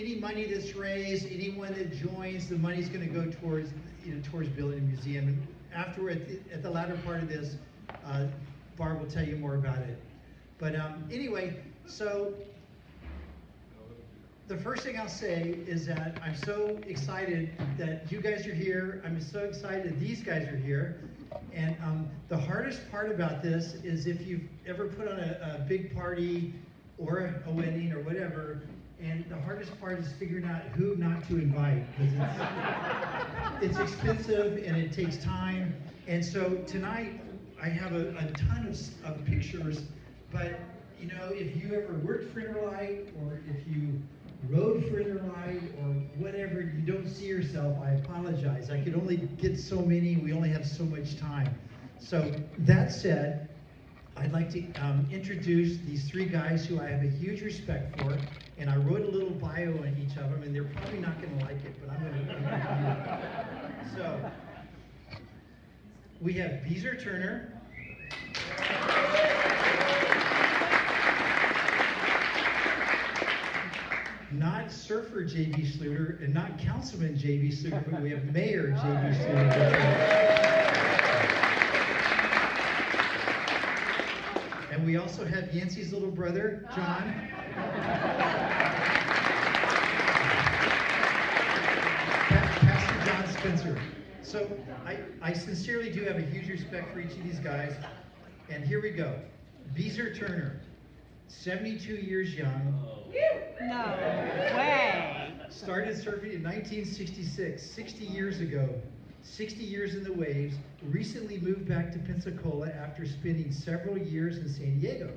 any money that's raised, anyone that joins, the money's going to go towards, towards building a museum. And after, at the latter part of this, Barb will tell you more about it. But anyway, so the first thing I'll say is that I'm so excited that you guys are here. I'm so excited that these guys are here. And the hardest part about this is if you've ever put on a big party or a wedding or whatever, and the hardest part is figuring out who not to invite, because it's expensive and it takes time. And so tonight I have a ton of pictures, but if you ever worked for Interlight, or if you rode for Interlight, or whatever, you don't see yourself, I apologize. I could only get so many, we only have so much time. So that said, I'd like to introduce these three guys who I have a huge respect for, and I wrote a little bio on each of them, and they're probably not going to like it, but I'm going to do it. So, we have Beezer Turner. Not surfer J.B. Sluter, and not Councilman J.B. Sluter, but we have Mayor J.B. Sluter. And we also have Yancey's little brother, John. Pastor John Spencer. So I sincerely do have a huge respect for each of these guys. And here we go. Beezer Turner, 72 years young. No way. Started surfing in 1966, 60 years ago. 60 years in the waves. Recently moved back to Pensacola after spending several years in San Diego.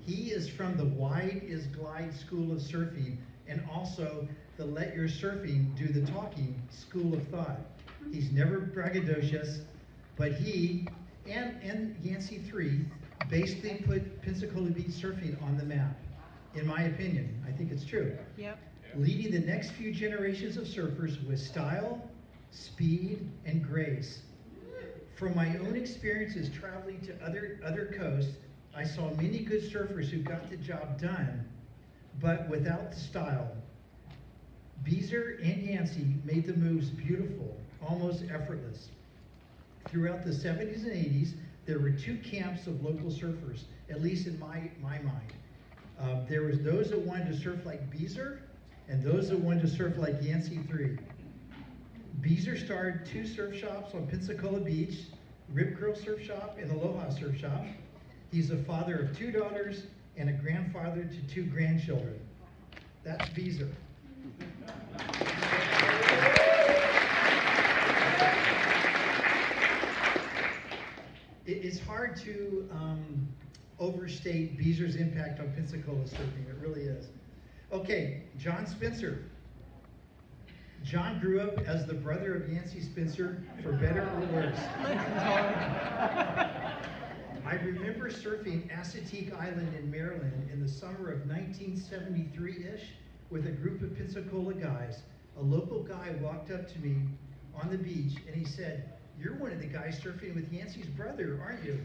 He is from the Wide is Glide School of Surfing, and also the Let Your Surfing Do the Talking School of Thought. He's never braggadocious, but he and Yancey 3 basically put Pensacola Beach surfing on the map. In my opinion, I think it's true. Yep. Leading the next few generations of surfers with style, speed, and grace. From my own experiences traveling to other coasts, I saw many good surfers who got the job done, but without the style. Beezer and Yancey made the moves beautiful, almost effortless. Throughout the 70s and 80s, there were two camps of local surfers, at least in my mind. There was those that wanted to surf like Beezer, and those that wanted to surf like Yancey 3. Beezer started 2 surf shops on Pensacola Beach, Rip Curl Surf Shop and Aloha Surf Shop. He's a father of 2 daughters and a grandfather to 2 grandchildren. That's Beezer. It's hard to overstate Beezer's impact on Pensacola surfing. It really is. Okay, John Spencer. John grew up as the brother of Yancey Spencer, for better or worse. I remember surfing Assateague Island in Maryland in the summer of 1973-ish with a group of Pensacola guys. A local guy walked up to me on the beach and he said, "You're one of the guys surfing with Yancey's brother, aren't you?"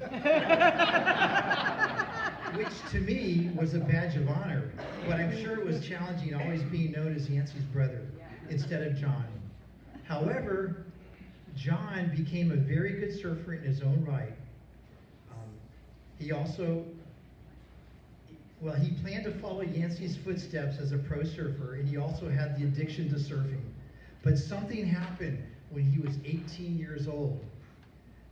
Which to me was a badge of honor, but I'm sure it was challenging always being known as Yancey's brother instead of John. However, John became a very good surfer in his own right. He planned to follow Yancey's footsteps as a pro surfer, and he also had the addiction to surfing. But something happened when he was 18 years old.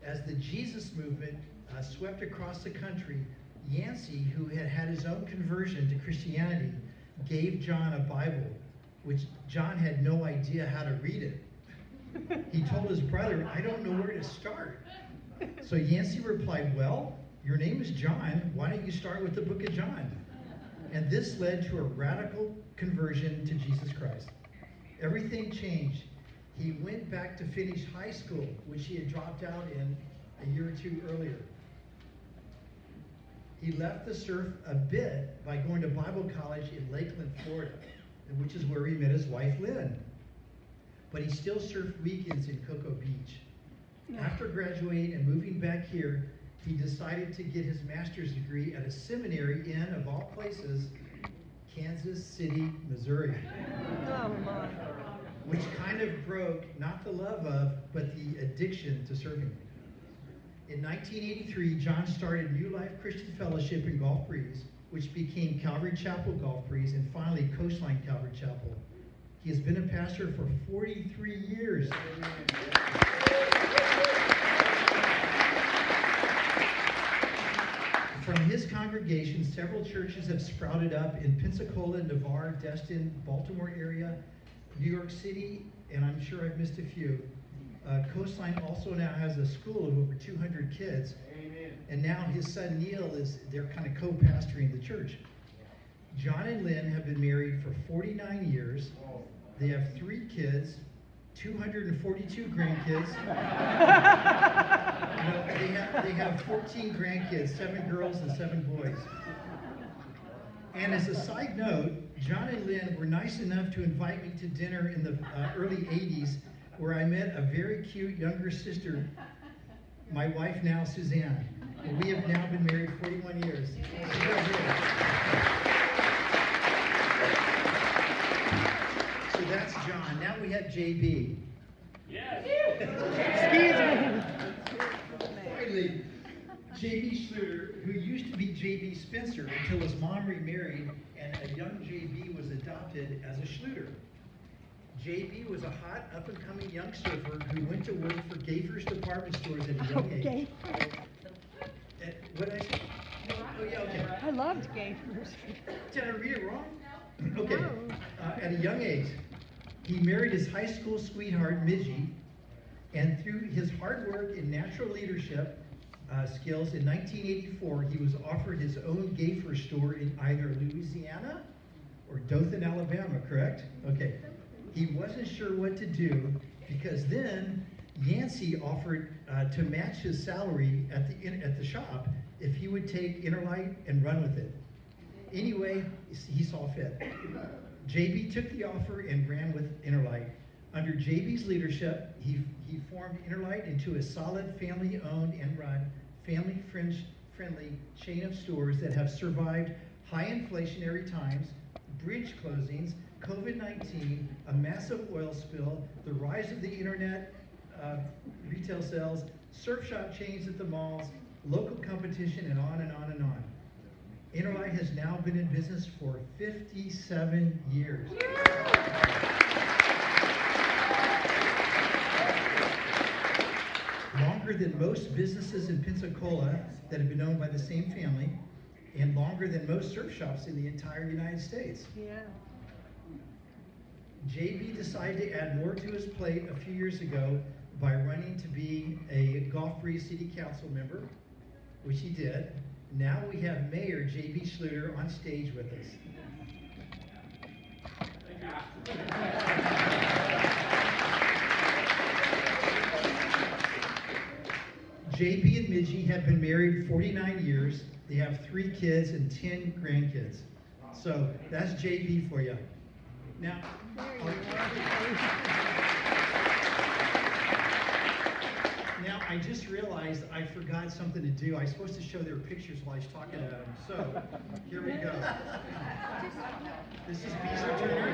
As the Jesus movement swept across the country, Yancey, who had had his own conversion to Christianity, gave John a Bible, which John had no idea how to read it. He told his brother, "I don't know where to start." So Yancey replied, "Well, your name is John. Why don't you start with the book of John?" And this led to a radical conversion to Jesus Christ. Everything changed. He went back to finish high school, which he had dropped out in a year or 2 earlier. He left the surf a bit by going to Bible college in Lakeland, Florida, which is where he met his wife, Lynn. But he still surfed weekends in Cocoa Beach. After graduating and moving back here, he decided to get his master's degree at a seminary in, of all places, Kansas City, Missouri. Oh, my. Which kind of broke not the love of, but the addiction to surfing. In 1983, John started New Life Christian Fellowship in Gulf Breeze, which became Calvary Chapel Gulf Breeze, and finally Coastline Calvary Chapel. He has been a pastor for 43 years. From his congregation, several churches have sprouted up in Pensacola, Navarre, Destin, Baltimore area, New York City, and I'm sure I've missed a few. Coastline also now has a school of over 200 kids. Amen. And now his son Neil they're kind of co-pastoring the church. John and Lynn have been married for 49 years. They have 3 kids, 242 grandkids. No, they have 14 grandkids, 7 girls and 7 boys. And as a side note, John and Lynn were nice enough to invite me to dinner in the early 80s, where I met a very cute younger sister, my wife now, Suzanne. And we have now been married 41 years. So that's John. Now we have JB. Yes. Excuse me. Finally, JB Schluter, who used to be JB Spencer until his mom remarried and a young JB was adopted as a Schluter. JB was a hot, up-and-coming young surfer who went to work for GBAHS department stores at a young age. What did I say? Oh, yeah, okay. I loved GBAHS. Did I read it wrong? Okay. At a young age, he married his high school sweetheart, Midgie, and through his hard work and natural leadership skills, in 1984, he was offered his own GBAHS store in either Louisiana or Dothan, Alabama, correct? Okay. He wasn't sure what to do because then Yancey offered to match his salary at the shop if he would take Interlight and run with it. Anyway, he saw fit. JB took the offer and ran with Interlight. Under JB's leadership, he formed Interlight into a solid family-owned and run, family-friendly chain of stores that have survived high inflationary times, bridge closings, COVID-19, a massive oil spill, the rise of the internet, retail sales, surf shop chains at the malls, local competition, and on and on and on. Interlight has now been in business for 57 years. Longer than most businesses in Pensacola that have been owned by the same family, and longer than most surf shops in the entire United States. Yeah. JB decided to add more to his plate a few years ago by running to be a Gulf Breeze City Council member, which he did. Now we have Mayor JB Schluter on stage with us. JB and Midgie have been married 49 years. They have 3 kids and 10 grandkids. So that's JB for you. Now, I just realized I forgot something to do. I was supposed to show their pictures while I was talking about them. So, here we go. This is Beezer Turner.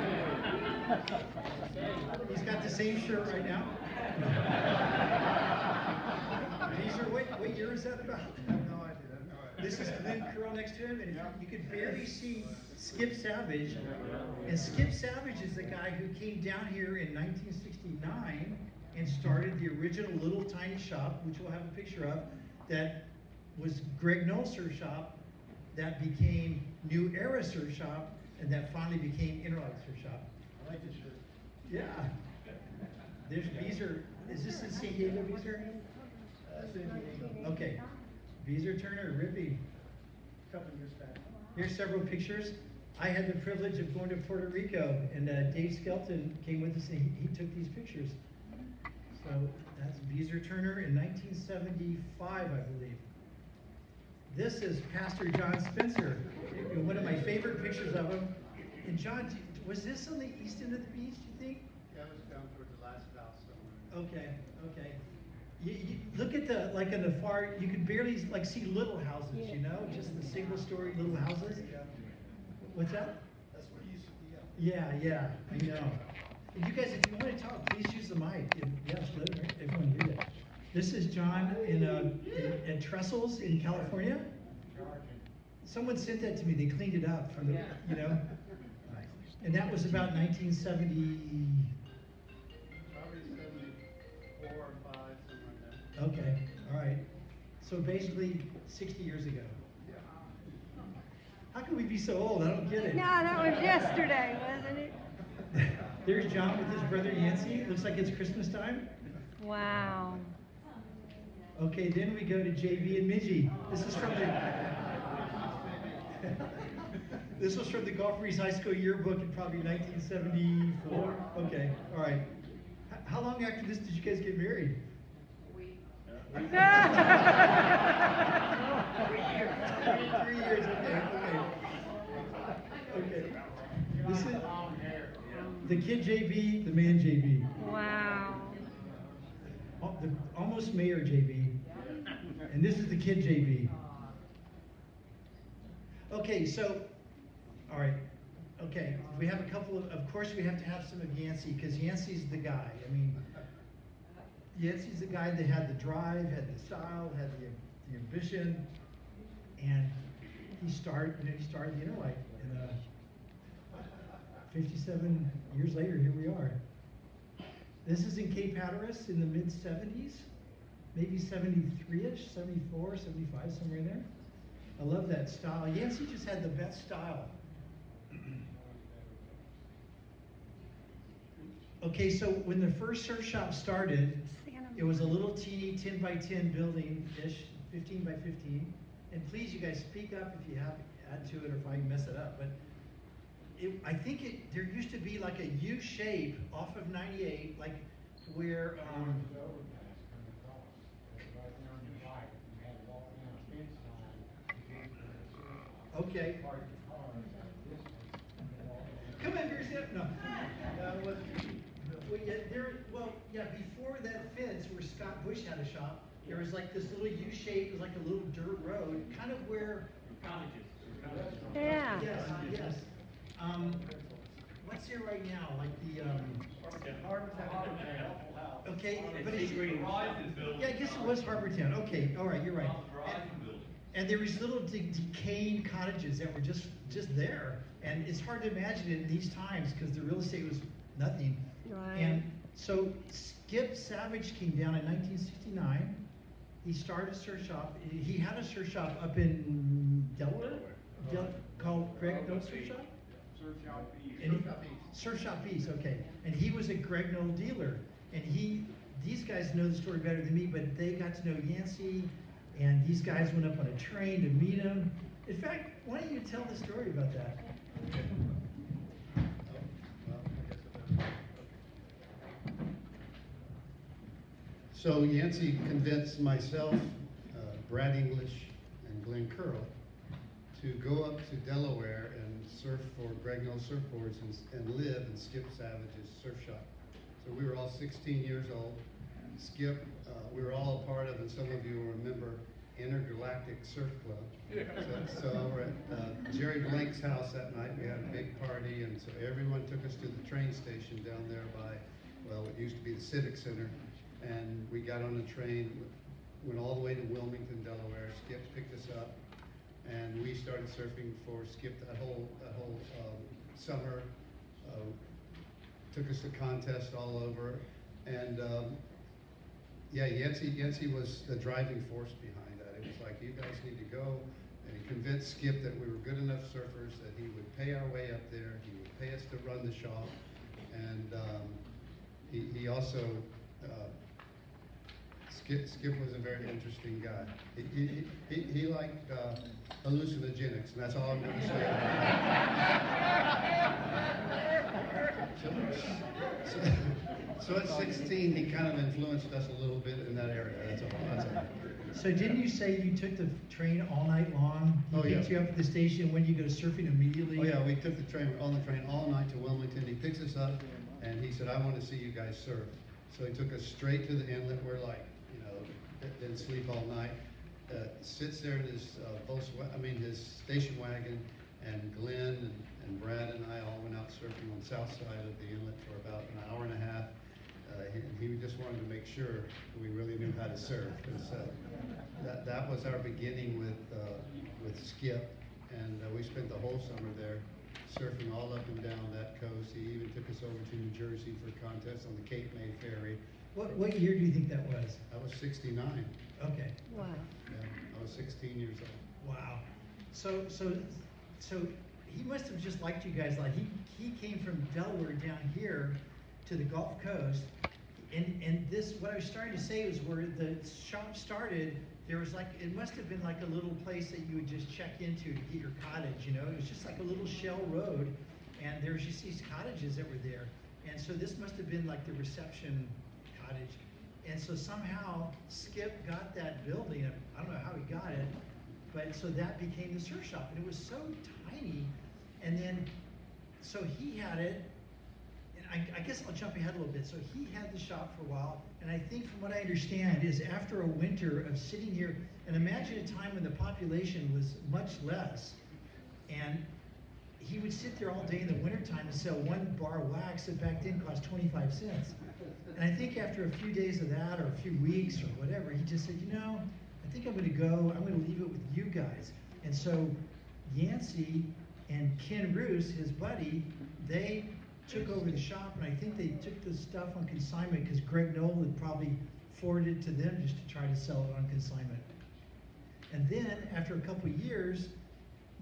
He's got the same shirt right now. Beezer, what year is that about? I have no idea. This is Lynn Curl next to him, and you could barely see Skip Savage. And Skip Savage is the guy who came down here in 1969 and started the original little tiny shop, which we'll have a picture of, that was Greg Knoll's surf shop, that became New Era Surf Shop, and that finally became Interlight Surf Shop. I like this shirt. Yeah. There's Beezer. Is this in San Diego, Beezer? San Diego. Okay. Beezer Turner, Rippy. A couple years back. Here's several pictures. I had the privilege of going to Puerto Rico, and Dave Skelton came with us, and he took these pictures. So that's Beezer Turner in 1975, I believe. This is Pastor John Spencer, one of my favorite pictures of him. And John, was this on the east end of the beach, do you think? That was down toward the last house somewhere. Okay, okay. You look at the, like in the far, you could barely see little houses, you know, just the single story little houses. Yeah. What's that? Yeah, yeah, I know. And you guys, if you want to talk, please use the mic. Yes, let everyone hear you. This is John at Trestles in California. Someone sent that to me. They cleaned it up from the, you know. And that was about 1970. Probably 74 or 5, somewhere in there. Okay, all right. So basically 60 years ago. How can we be so old? I don't get it. No, that was yesterday, wasn't it? There's John with his brother Yancey. Looks like it's Christmas time. Wow. Okay, then we go to JB and Midgie. This is from the this was from the Gulf Breeze High School yearbook in probably 1974. Okay, all right. How long after this did you guys get married? 3 years. Okay. This is the kid JB, the man JB. Wow. The almost mayor JB. And this is the kid JB. Okay, so, all right. Okay, we have a couple of course we have to have some of Yancey, because Yancey's the guy. I mean, Yancey's the guy that had the drive, had the style, had the ambition, and he started the Interlight. And 57 years later, here we are. This is in Cape Hatteras in the mid-70s, maybe 73-ish, 74, 75, somewhere in there. I love that style. Yancey just had the best style. Okay, so when the first surf shop started, it was a little teeny 10 by 10 building-ish, 15 by 15. And please, you guys, speak up if you have to add to it or if I mess it up. But I think there used to be like a U shape off of 98, like where. Okay. Come on, here's it. No. Well, yeah, before that fence where Scott Bush had a shop, there was like this little U shape, it was like a little dirt road, kind of where. Cottages. Yeah. Yes. What's here right now? Like the okay, but it's yeah, I guess it was Harbortown. Okay, all right, you're right. And there was little decaying cottages that were just there, and it's hard to imagine it in these times because the real estate was nothing. Right. And so Skip Savage came down in 1969. He started a surf shop. He had a surf shop up in Delaware, called Greg Noll Surf Shop. Surf Shop East. Surf Shop East, okay. And he was a Greg Noll dealer. And these guys know the story better than me, but they got to know Yancey, and these guys went up on a train to meet him. In fact, why don't you tell the story about that? So Yancey convinced myself, Brad English, and Glenn Curl to go up to Delaware and surf for Greg Noll surfboards and live in Skip Savage's surf shop. So we were all 16 years old. Skip, we were all a part of, and some of you will remember, Intergalactic Surf Club. So we're at Jerry Blake's house that night. We had a big party, and so everyone took us to the train station down there by, well, it used to be the Civic Center. And we got on the train, went all the way to Wilmington, Delaware. Skip picked us up, and we started surfing for Skip that whole summer. Took us to contests all over, and yeah, Yancey was the driving force behind that. It was like, you guys need to go, and he convinced Skip that we were good enough surfers that he would pay our way up there. He would pay us to run the shop, and he also. Skip was a very interesting guy. He liked hallucinogenics, and that's all I'm going to say about it. So at 16, he kind of influenced us a little bit in that area. That's all. So didn't you say you took the train all night long? He picked you up at the station when you go surfing immediately? Oh yeah, we took the train all night to Wilmington. He picks us up, and he said, "I want to see you guys surf." So he took us straight to the inlet. We're like, didn't sleep all night. Sits there in his his station wagon, and Glenn And Brad and I all went out surfing on the south side of the inlet for about an hour and a half. He just wanted to make sure we really knew how to surf. And so that was our beginning with Skip. And we spent the whole summer there surfing all up and down that coast. He even took us over to New Jersey for contests on the Cape May Ferry. What year do you think that was? I was 69. Okay. Wow. Yeah, I was 16 years old. Wow. So he must have just liked you guys. Like he came from Delaware down here to the Gulf Coast, and this, what I was starting to say, was where the shop started. There was like, it must have been like a little place that you would just check into to get your cottage. You know, it was just like a little shell road, and there was just these cottages that were there. And so this must have been like the reception cottage. And so somehow Skip got that building. I don't know how he got it, but so that became the surf shop, and it was so tiny. And then, so he had it, and I guess I'll jump ahead a little bit. So he had the shop for a while, and I think from what I understand is after a winter of sitting here, and imagine a time when the population was much less, and he would sit there all day in the wintertime and sell one bar of wax that back then cost 25 cents. And I think after a few days of that, or a few weeks or whatever, he just said, you know, I think I'm gonna go, I'm gonna leave it with you guys. And so Yancey and Ken Roos, his buddy, they took over the shop, and I think they took the stuff on consignment because Greg Knoll had probably forwarded it to them just to try to sell it on consignment. And then after a couple of years,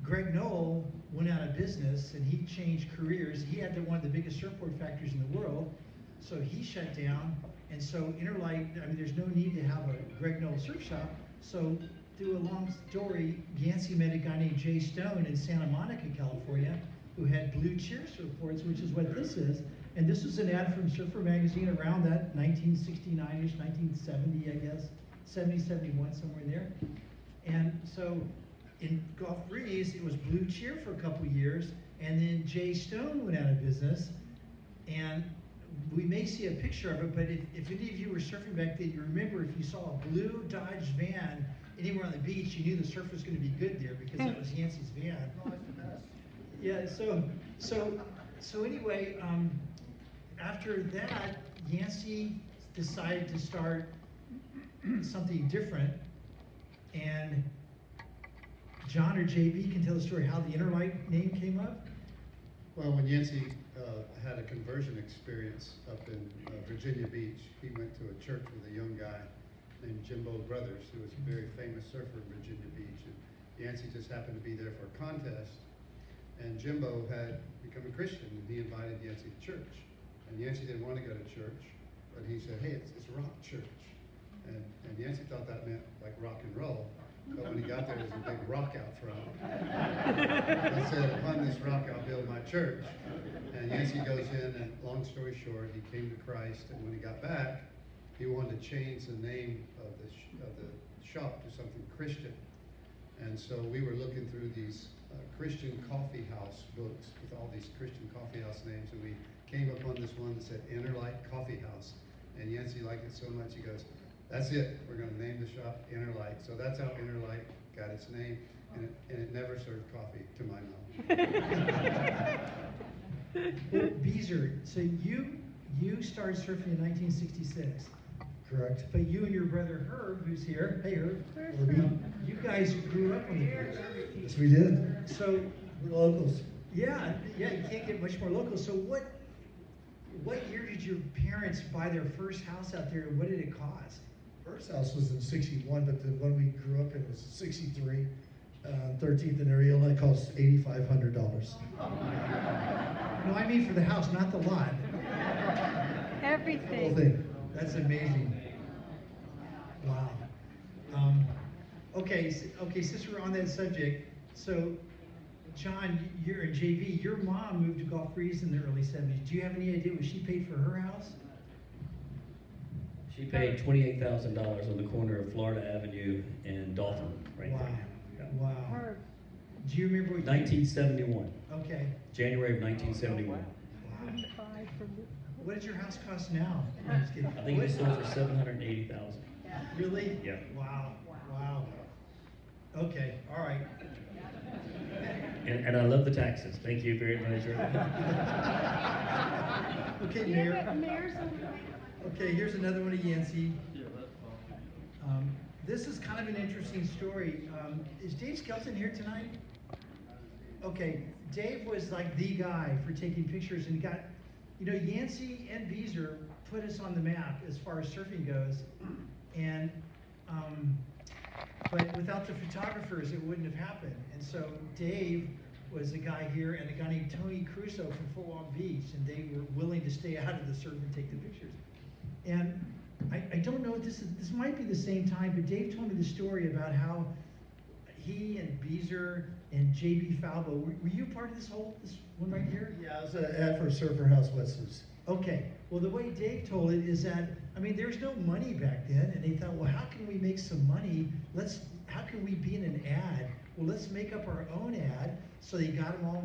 Greg Knoll went out of business and he changed careers. He had one of the biggest surfboard factories in the world, so he shut down. And so Interlight, I mean, there's no need to have a Greg Knoll surf shop. So through a long story, Yancey met a guy named Jay Stone in Santa Monica, California, who had Blue Cheer surfboards, which is what this is. And this was an ad from Surfer Magazine around that 1969-ish, 1970, I guess, 70, 71, somewhere in there. And so in Gulf Breeze, it was Blue Cheer for a couple years, and then Jay Stone went out of business. And we may see a picture of it, but if any of you were surfing back then, you remember if you saw a blue Dodge van anywhere on the beach, you knew the surf was going to be good there because that was Yancey's van. Yeah, so anyway, after that, Yancey decided to start something different, and John or JB can tell the story how the Interlight name came up. Well, when Yancey had a conversion experience up in Virginia Beach, he went to a church with a young guy named Jimbo Brothers, who was a very famous surfer in Virginia Beach. And Yancey just happened to be there for a contest, and Jimbo had become a Christian, and he invited Yancey to church. And Yancey didn't want to go to church, but he said, hey, it's rock church. And Yancey thought that meant like rock and roll. But when he got there, there was a big rock out front. I said, upon this rock, I'll build my church. And Yancey goes in, and long story short, he came to Christ. And when he got back, he wanted to change the name of the shop to something Christian. And so we were looking through these Christian coffee house books with all these Christian coffee house names, and we came upon this one that said Interlight Coffee House. And Yancey liked it so much, he goes, that's it, we're going to name the shop Interlight. So that's how Interlight got its name, and it never served coffee, to my knowledge. Beezer, so you started surfing in 1966. Correct. But you and your brother Herb, who's here, hey Herb, you guys grew up on the beach. Yes, we did. So We're locals. yeah, you can't get much more local. So what year did your parents buy their first house out there, and what did it cost? First house was in '61, but the one we grew up in was '63. 13th and Areola, it cost $8,500. No, I mean for the house, not the lot. The whole Everything. thing. That's amazing. Wow. Okay, since we're on that subject, so John, you're in JV. Your mom moved to Gulf Breeze in the early '70s. Do you have any idea what she paid for her house? She paid $28,000 on the corner of Florida Avenue and Dolphin, right Wow. there. Yeah. Wow. Herb. Do you remember what? 1971, Okay. January of 1971. Wow. 25 from the- What does your house cost now? I'm just kidding. I think it sold for $780,000. Really? Yeah. Wow. Wow. Okay. All right. And I love the taxes. Thank you very much. Okay, Yeah, Mayor. but Mayor's Okay, here's another one of Yancey. Yeah, that's awesome. This is kind of an interesting story. Is Dave Skelton here tonight? Okay, Dave was like the guy for taking pictures, and he got, you know, Yancey and Beezer put us on the map as far as surfing goes, and but without the photographers, it wouldn't have happened. And so Dave was a guy here, and a guy named Tony Crusoe from Fort Walton Beach, and they were willing to stay out of the surf and take the pictures. And I don't know if this might be the same time, but Dave told me the story about how he and Beezer and JB Falbo, were you part of this one right here? Yeah, it was an ad for Surfer House wetsuits. Okay, well, the way Dave told it is that, I mean, there's no money back then, and they thought, well, how can we make some money? How can we be in an ad? Well, let's make up our own ad. So they got them all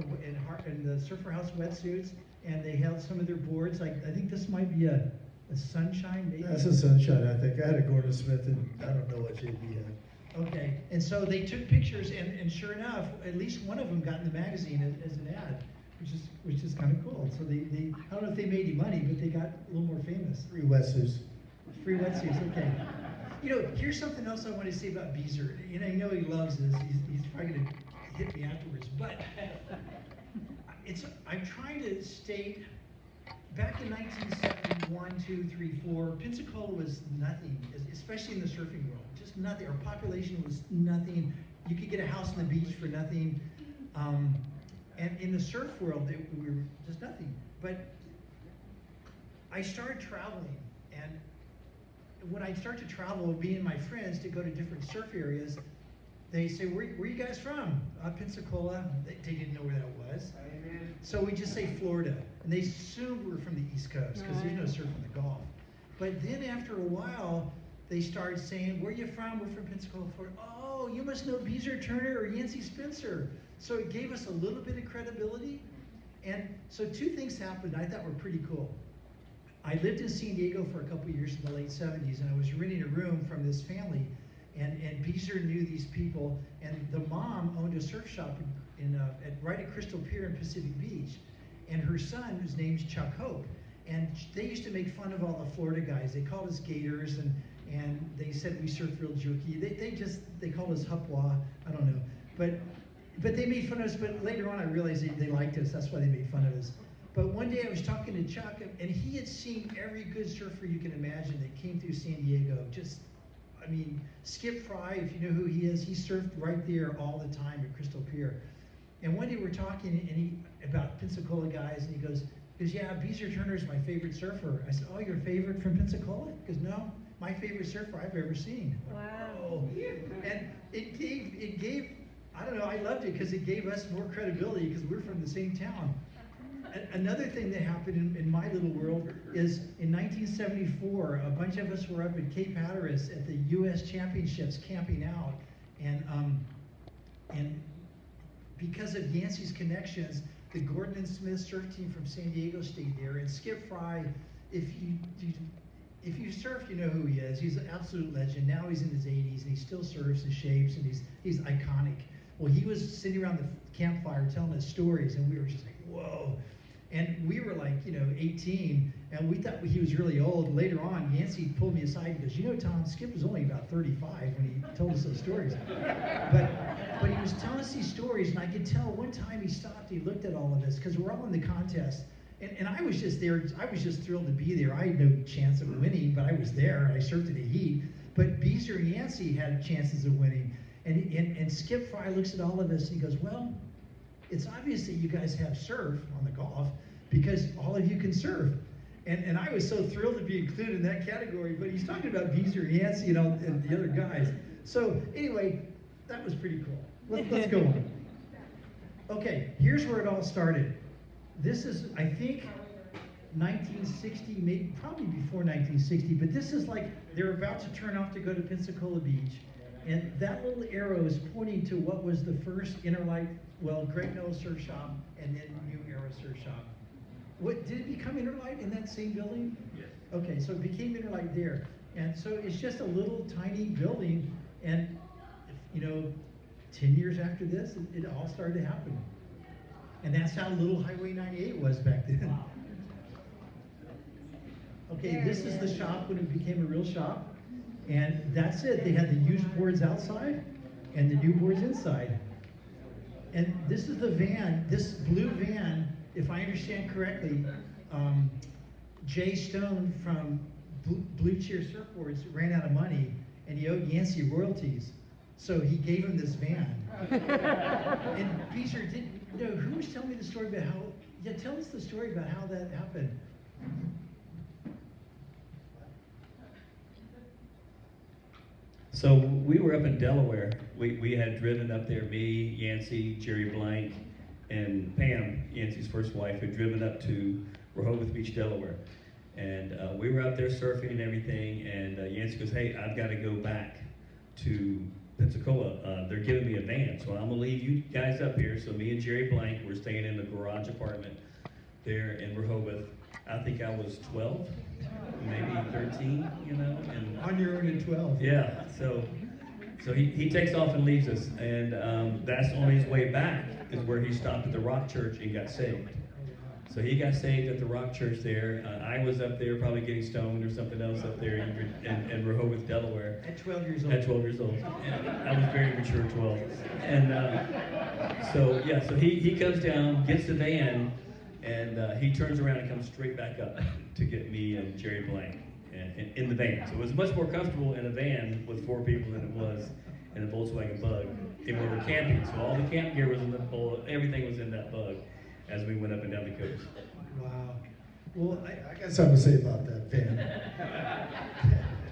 in the Surfer House wetsuits, and they held some of their boards. Like, I think this might be a Sunshine, maybe? That's a Sunshine, I think. I had a Gordon Smith, and I don't know what JB had. Okay, and so they took pictures, and sure enough, at least one of them got in the magazine as an ad, which is kind of cool. So they I don't know if they made any money, but they got a little more famous. Free wetsuits. Free wetsuits, okay. You know, here's something else I want to say about Beezer. And I know he loves this. He's probably going to hit me afterwards, but I'm trying to state. Back in 1971, 2, 3, 4, Pensacola was nothing, especially in the surfing world. Just nothing. Our population was nothing. You could get a house on the beach for nothing. And in the surf world, we were just nothing. But I started traveling, and when I start to travel, me and my friends to go to different surf areas, they say, where you guys from? Pensacola. They didn't know where that was. So we just say Florida. And they assumed we're from the East Coast because there's no surf in the Gulf. But then after a while, they started saying, where are you from? We're from Pensacola, Florida. Oh, you must know Beezer Turner or Yancey Spencer. So it gave us a little bit of credibility. And so two things happened I thought were pretty cool. I lived in San Diego for a couple of years in the late 70s, and I was renting a room from this family. And Beezer knew these people, and the mom owned a surf shop right at Crystal Pier in Pacific Beach. And her son, whose name's Chuck Hope, and they used to make fun of all the Florida guys. They called us Gators, and they said we surf real jerky. They called us Hupwa. I don't know, but they made fun of us. But later on, I realized they liked us. That's why they made fun of us. But one day I was talking to Chuck, and he had seen every good surfer you can imagine that came through San Diego. I mean, Skip Fry, if you know who he is, he surfed right there all the time at Crystal Pier. And one day we're talking about Pensacola guys, and he goes, yeah, Beezer Turner's my favorite surfer. I said, oh, your favorite from Pensacola? He goes, no, my favorite surfer I've ever seen. Wow. Oh. And it gave, I don't know, I loved it because it gave us more credibility because we're from the same town. Another thing that happened in my little world is in 1974, a bunch of us were up at Cape Hatteras at the U.S. Championships camping out, and because of Yancey's connections, the Gordon and Smith surf team from San Diego stayed there, and Skip Fry, if you surf, you know who he is. He's an absolute legend. Now he's in his 80s, and he still surfs and shapes, and he's iconic. Well, he was sitting around the campfire telling us stories, and we were just like, whoa. And we were like, 18, and we thought he was really old. Later on, Yancey pulled me aside and goes, Tom, Skip was only about 35 when he told us those stories. But he was telling us these stories, and I could tell one time he stopped, he looked at all of us, because we're all in the contest. And I was just there, I was just thrilled to be there. I had no chance of winning, but I was there, and I surfed in the heat. But Beezer and Yancey had chances of winning. And Skip Fry looks at all of us, and he goes, well, it's obvious that you guys have surf on the Gulf because all of you can surf. And I was so thrilled to be included in that category, but he's talking about Beezer and Yancey and the other guys. So anyway, that was pretty cool. Let's go on. Okay, here's where it all started. This is, I think, 1960, maybe probably before 1960, but this is like they're about to turn off to go to Pensacola Beach. And that little arrow is pointing to what was the first Interlight, Greg Noah Surf Shop, and then New Era Surf Shop. Did it become Interlight in that same building? Yes. Okay, so it became Interlight there. And so it's just a little tiny building, and 10 years after this, it all started to happen. And that's how little Highway 98 was back then. Okay, this is the shop when it became a real shop. And that's it. They had the used boards outside and the new boards inside. And this is the van, this blue van, if I understand correctly, Jay Stone from Blue Cheer Surfboards ran out of money and he owed Yancey royalties. So he gave him this van. And Beezer, who was telling me the story about how, tell us the story about how that happened. So we were up in Delaware. We had driven up there, me, Yancey, Jerry Blank, and Pam, Yancey's first wife, had driven up to Rehoboth Beach, Delaware. And we were out there surfing and everything, and Yancey goes, hey, I've got to go back to Pensacola. They're giving me a van, so I'm gonna leave you guys up here. So me and Jerry Blank were staying in the garage apartment there in Rehoboth. I think I was 12, maybe 13, and On your own at 12. yeah, so he takes off and leaves us, and that's on his way back is where he stopped at the Rock Church and got saved. So he got saved at the Rock Church there. I was up there probably getting stoned or something else up there in Rehoboth, Delaware. At 12 years old. At 12 years old. And I was very mature 12. And so he comes down, gets the van, and he turns around and comes straight back up to get me and Jerry Blank in the van. So it was much more comfortable in a van with 4 people than it was in a Volkswagen Bug. And we were camping, so all the camp gear was in the bowl, everything was in that Bug as we went up and down the coast. Wow. Well, I got something to say about that van.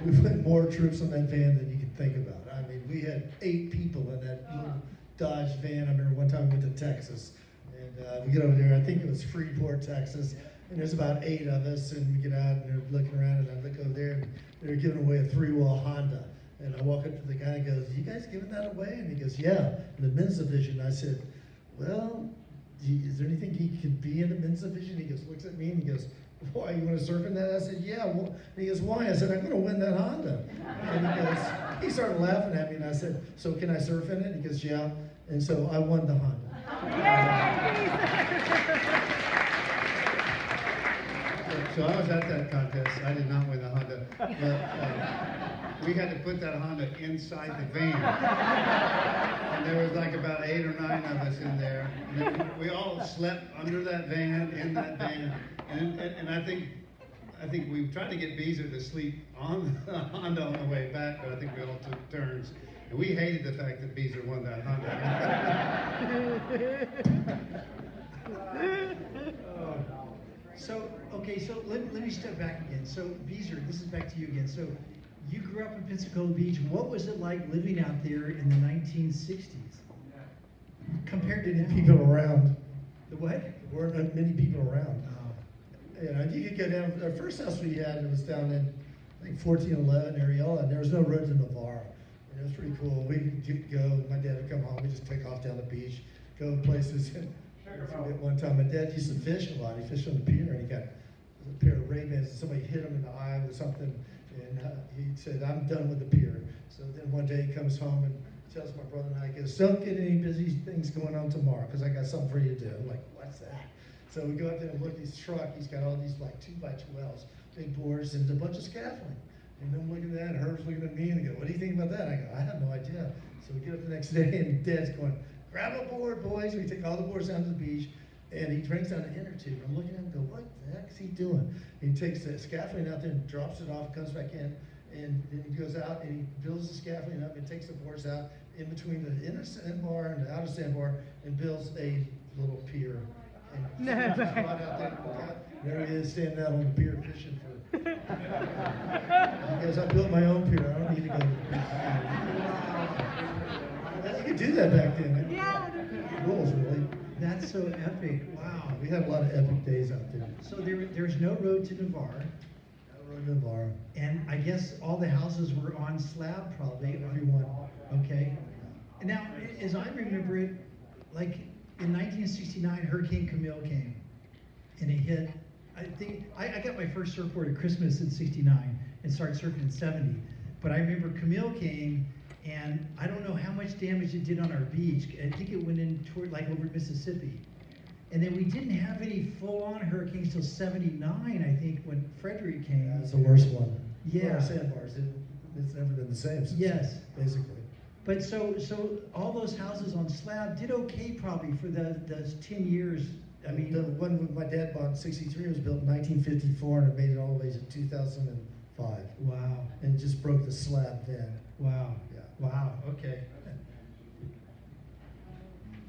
We put more troops on that van than you can think about. I mean, we had 8 people in that little Dodge van. I remember one time we went to Texas, and we get over there, I think it was Freeport, Texas, and there's about 8 of us, and we get out, and they're looking around, and I look over there, and they're giving away a 3-wheel Honda. And I walk up to the guy and goes, you guys giving that away? And he goes, yeah, in the men's division. I said, well, is there anything he could be in the men's division? He goes, looks at me and he goes, why, you want to surf in that? I said, yeah. Well, and he goes, why? I said, I'm going to win that Honda. And he started laughing at me, and I said, so can I surf in it? He goes, yeah. And so I won the Honda. So I was at that contest. I did not win the Honda, but we had to put that Honda inside the van. And there was like about 8 or 9 of us in there. And then we all slept under that van, in that van. And I think we tried to get Beezer to sleep on the Honda on the way back, but I think we all took turns. And we hated the fact that Beezer won that Honda. So, okay, so let me step back again. So, Beezer, this is back to you again. So, you grew up in Pensacola Beach. What was it like living out there in the 1960s? Compared to now? People around. The what? There weren't many people around. You could go down, our first house we had, it was down in, I think, 1411 Areola, and there was no road to Navarre. And it was pretty cool. We'd go, my dad would come home, we'd just take off down the beach, go places. I forget one time, my dad used to fish a lot. He fished on the pier, and he got a pair of Ray-Bans, and somebody hit him in the eye with something, and he said, I'm done with the pier. So then one day he comes home and tells my brother and I, he goes, don't get any busy things going on tomorrow, because I got something for you to do. I'm like, what's that? So we go out there and look at his truck. He's got all these like 2x12s, big boards, and a bunch of scaffolding. And I'm looking at that, and Herb's looking at me, and he goes, what do you think about that? I go, I have no idea. So we get up the next day, and Dad's going, grab a board, boys. We take all the boards down to the beach, and he brings down an inner tube. I'm looking at him and go, what the heck is he doing? He takes the scaffolding out there and drops it off, comes back in, and then he goes out and he builds the scaffolding up and takes the boards out in between the inner sandbar and the outer sandbar and builds a little pier. And out there, there he is standing out on the pier fishing for. Because I built my own pier. I don't need to go to the pier. You could do that back then. Yeah. Rules, really. That's so epic. Wow. We had a lot of epic days out there. So there's no road to Navarre. No road to Navarre. And I guess all the houses were on slab, probably. Everyone. Okay. And now, as I remember it, like in 1969, Hurricane Camille came, and it hit. I think I got my first surfboard at Christmas in '69 and started surfing in '70. But I remember Camille came, and I don't know how much damage it did on our beach. I think it went in toward like over Mississippi. And then we didn't have any full-on hurricanes till '79, I think, when Frederick came. That's the worst one. Yeah. Our sandbars, it's never been the same since. Yes. Basically. But so all those houses on slab did okay probably for those 10 years. I mean, the one my dad bought in '63 was built in 1954, and it made it all the way to 2005. wow, And it just broke the slab then. wow, Yeah. wow, okay.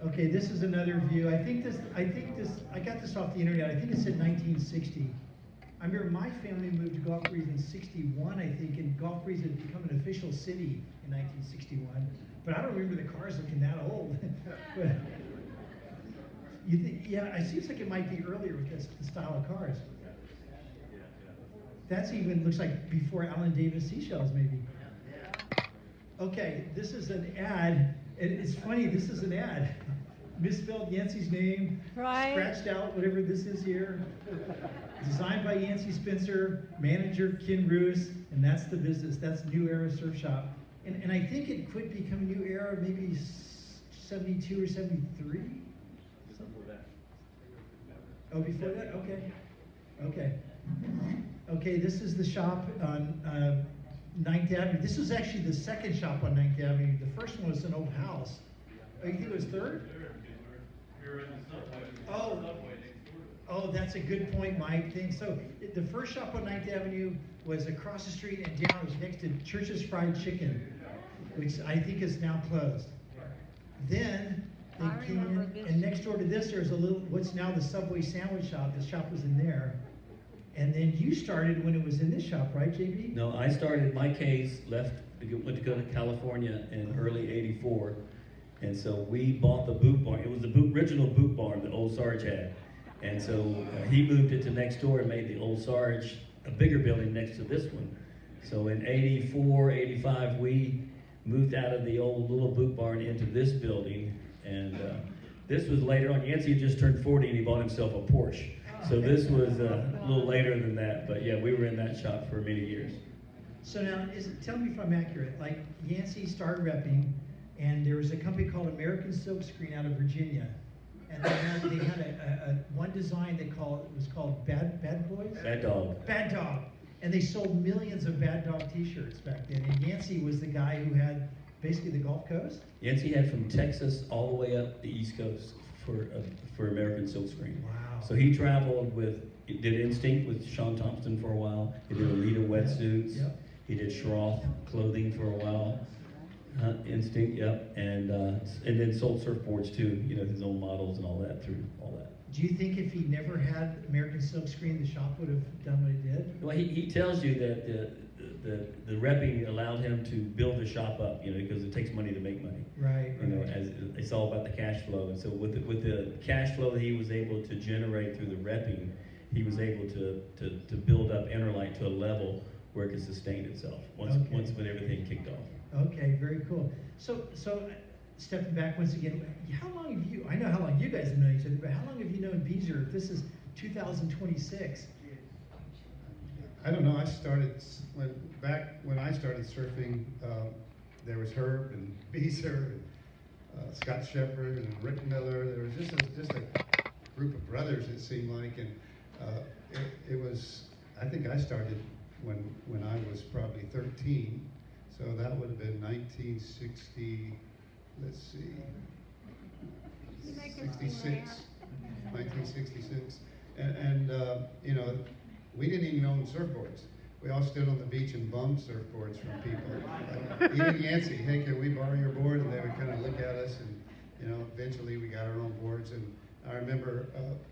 Okay, this is another view. I got this off the internet. I think it said 1960. I remember my family moved to Gulf Breeze in '61, I think, and Gulf Breeze had become an official city in 1961. But I don't remember the cars looking that old. But you think, yeah, it seems like it might be earlier with this the style of cars. That's even looks like before Alan Davis seashells, maybe. Okay, this is an ad. It's funny. This is an ad. Misspelled Yancey's name, Right. scratched out whatever this is here. Designed by Yancey Spencer, manager Ken Roos, and that's the business. That's New Era Surf Shop. And I think it quit becoming New Era maybe 72 or 73? Oh, before that? Okay. Okay. Okay, this is the shop on 9th Avenue. This was actually the second shop on 9th Avenue. The first one was an old house. Oh, you think it was third? Oh, oh, that's a good point, Mike. So the first shop on 9th Avenue was across the street and down. It was next to Church's Fried Chicken, which I think is now closed. Then they I came remember in, this. and next door to this, there's a little, what's now the Subway sandwich shop. The shop was in there. And then you started when it was in this shop, right, JB? No, I started, my case left, went to go to California in early '84. And so we bought the boot barn. It was the original boot barn that old Sarge had. And so he moved it to next door and made the old Sarge a bigger building next to this one. So in '84, '85, we moved out of the old little boot barn into this building. And this was later on. Yancey had just turned 40 and he bought himself a Porsche. So this was a little later than that. But yeah, we were in that shop for many years. So now, tell me if I'm accurate. Like Yancey started repping, and there was a company called American Silkscreen out of Virginia, and they had a one design that was called Bad Boys. Bad Dog. Bad Dog, and they sold millions of Bad Dog T-shirts back then. And Yancey was the guy who had basically the Gulf Coast. Yancey had from Texas all the way up the East Coast for American Silkscreen. Wow. So he traveled did Instinct with Sean Thompson for a while. He did Alita wetsuits. Yep. He did Schroth clothing for a while. Instinct, yep. And then sold surfboards too, his own models and all that through all that. Do you think if he never had American Silkscreen, the shop would have done what it did? Well, he tells you that the repping allowed him to build the shop up, because it takes money to make money. Right. As it's all about the cash flow. And so with the cash flow that he was able to generate through the repping, he was able to build up Interlight to a level where it could sustain itself once when everything kicked off. Okay, very cool. So stepping back once again, how long have you? I know how long you guys have known each other, but how long have you known Beezer? If this is 2026. I don't know. I started back when I started surfing. There was Herb and Beezer, and Scott Shepard and Rick Miller. There was just a group of brothers. It seemed like, and it was. I think I started when I was probably 13. So that would have been 1960. Let's see, 66, 1966, and we didn't even own surfboards. We all stood on the beach and bummed surfboards from people. Even Yancey, hey, can we borrow your board? And they would kind of look at us, and eventually we got our own boards. And I remember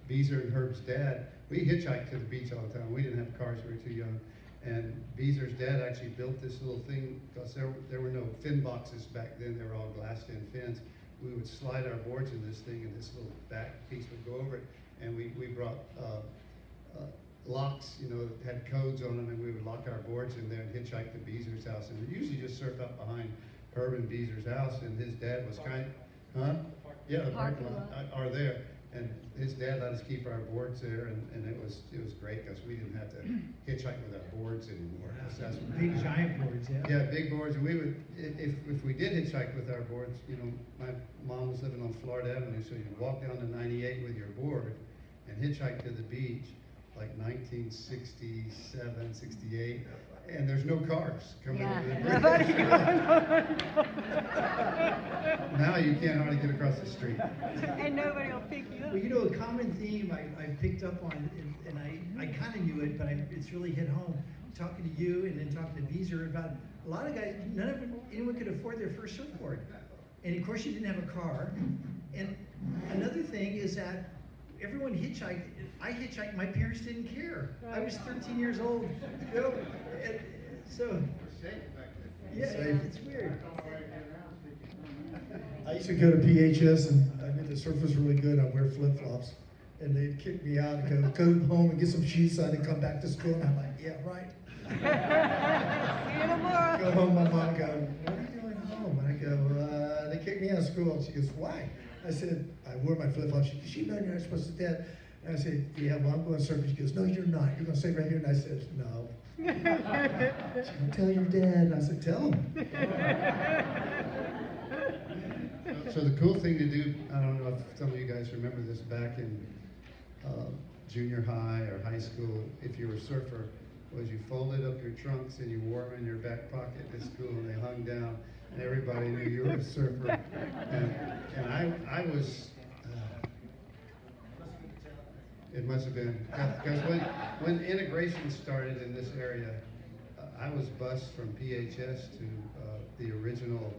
Beezer and Herb's dad. We hitchhiked to the beach all the time. We didn't have cars; we were too young. And Beezer's dad actually built this little thing, because there were no fin boxes back then. They were all glassed-in fins. We would slide our boards in this thing, and this little back piece would go over it. And we brought locks, that had codes on them, and we would lock our boards in there and hitchhike to Beezer's house. And we usually just surfed up behind Herb and Beezer's house, and his dad was Yeah, the parking lot are there. And his dad let us keep our boards there, and it was great because we didn't have to hitchhike with our boards anymore. 'Cause that's what Big giant boards, yeah. yeah, big boards, and we would, if we did hitchhike with our boards, you know, my mom was living on Florida Avenue, so you'd walk down to 98 with your board and hitchhike to the beach, like 1967, 68, and there's no cars coming over the bridge. Now you can't hardly get across the street. And nobody will pick you up. Well, you know, a common theme I picked up on, and I kind of knew it, but it's really hit home, talking to you and then talking to Beezer about a lot of guys, anyone could afford their first surfboard. And of course you didn't have a car. And another thing is that everyone hitchhiked. I hitchhiked, my parents didn't care. I was 13 years old, you know, and so, yeah, it's weird. I used to go to PHS and I knew the surf was really good. I'd wear flip-flops. And they'd kick me out and go home and get some shoes on and come back to school. And I'm like, yeah, right. See you tomorrow. Go home, my mom go, what are you doing home? And I go, they kicked me out of school. And she goes, why? I said, I wore my flip-flops. She goes, you know you're not supposed to do that. And I said, yeah, well, I'm going surfing. She goes, no, you're not. You're going to stay right here. And I said, no. She goes, tell your dad. And I said, tell him. So the cool thing to do, I don't know if some of you guys remember this, back in junior high or high school, if you were a surfer, was you folded up your trunks and you wore them in your back pocket at school and they hung down and everybody knew you were a surfer. And I was, it must have been, because when integration started in this area, I was bused from PHS to the original